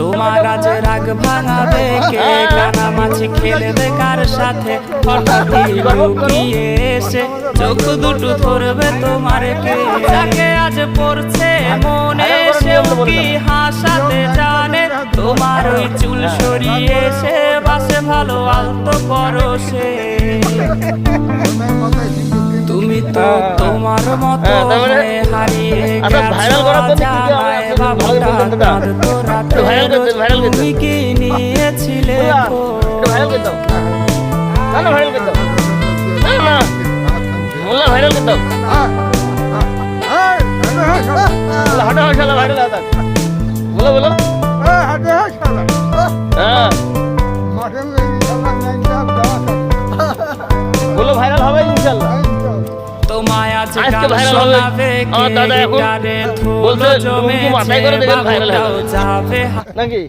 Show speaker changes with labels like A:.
A: তোমার আজ রাগ ভাঙাবে কে, কানামাছি খেলবে কার সাথে, হঠাৎই লুকিয়ে এসে চোখ দুটো ধরবে তোমার কে। যাকে আজ পড়ছে মনে সেও কি হাসাতে জানে, তোমার ওই চুল সরিয়ে সে বাসে ভালো আলতো পরশে। তুমি তো তোমার মতো হারিয়ে তুমি কি নিয়েছিলে
B: ভাইরাল হবে ইনশাআল্লাহ।
A: তোমায় আজ গান শোনাবে কে, গিটারে ধুলো জমে যাবে
B: নাকি